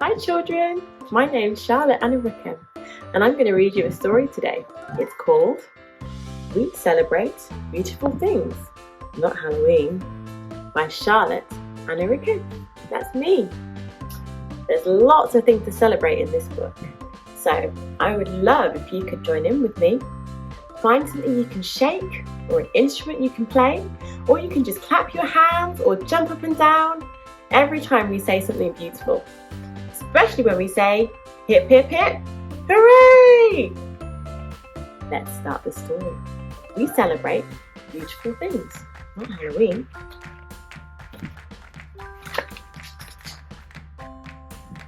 Hi children, my name's Charlotte Anna and I'm going to read you a story today. It's called We Celebrate Beautiful Things, Not Halloween, by Charlotte Anna. That's me. There's lots of things to celebrate in this book, so I would love if you could join in with me. Find something you can shake or an instrument you can play, or you can just clap your hands or jump up and down every time we say something beautiful. Especially when we say, hip, hip, hip, hooray! Let's start the story. We celebrate beautiful things, not Halloween.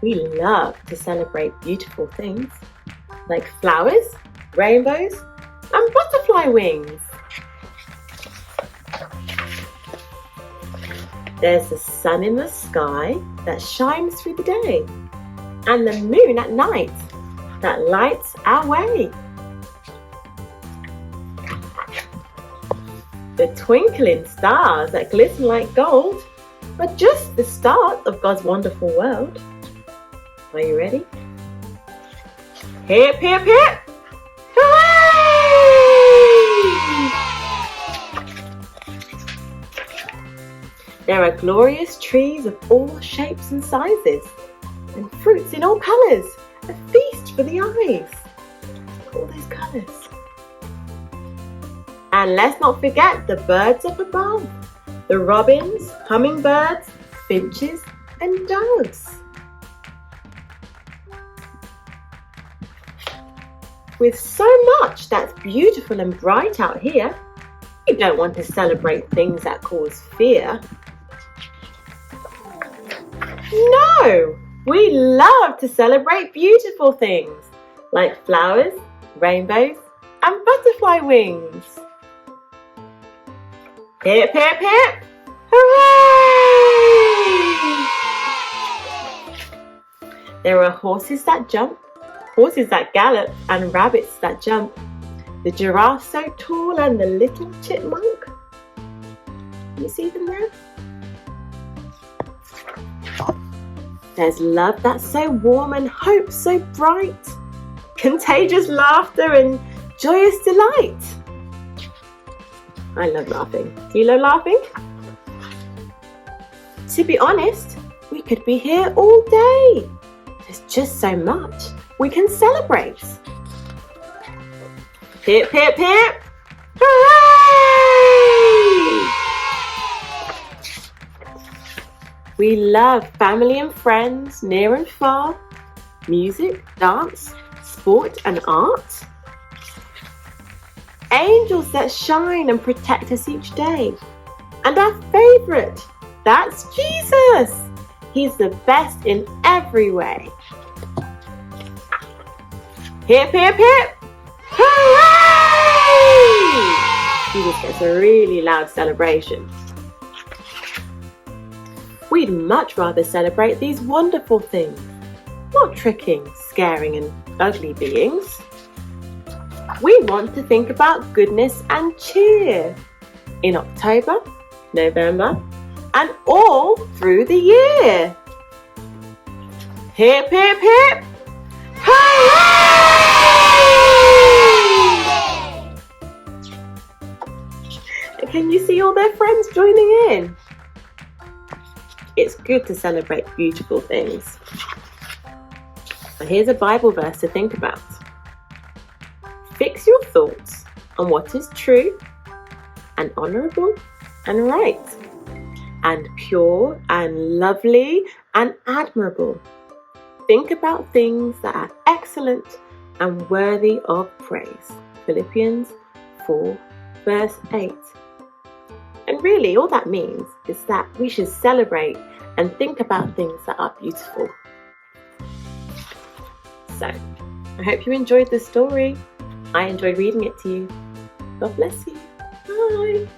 We love to celebrate beautiful things, like flowers, rainbows, and butterfly wings. There's the sun in the sky that shines through the day, and the moon at night that lights our way. The twinkling stars that glisten like gold are just the start of God's wonderful world. Are you ready? Hip, hip, hip! Hooray! There are glorious trees of all shapes and sizes, and fruits in all colours, a feast for the eyes. All those colours. And let's not forget the birds up above, the robins, hummingbirds, finches, and doves. With so much that's beautiful and bright out here, you don't want to celebrate things that cause fear. No! We love to celebrate beautiful things, like flowers, rainbows, and butterfly wings. Hip, hip, hip! Hooray! There are horses that jump, horses that gallop, and rabbits that jump. The giraffe so tall and the little chipmunk. You see them there? There's love that's so warm and hope so bright, contagious laughter and joyous delight. I love laughing. Do you love laughing? To be honest, we could be here all day. There's just so much we can celebrate. Hip, hip, hip! Hooray! We love family and friends, near and far, music, dance, sport and art. Angels that shine and protect us each day. And our favourite, that's Jesus. He's the best in every way. Hip, hip, hip! Hooray! Jesus gets a really loud celebration. We'd much rather celebrate these wonderful things, not tricking, scaring and ugly beings. We want to think about goodness and cheer in October, November, and all through the year. Hip, hip, hip! Hooray! Can you see all their friends joining in? It's good to celebrate beautiful things. So here's a Bible verse to think about. Fix your thoughts on what is true and honourable and right and pure and lovely and admirable. Think about things that are excellent and worthy of praise. Philippians 4 verse 8. And really all that means is that we should celebrate and think about things that are beautiful. So, I hope you enjoyed this story. I enjoyed reading it to you. God bless you. Bye.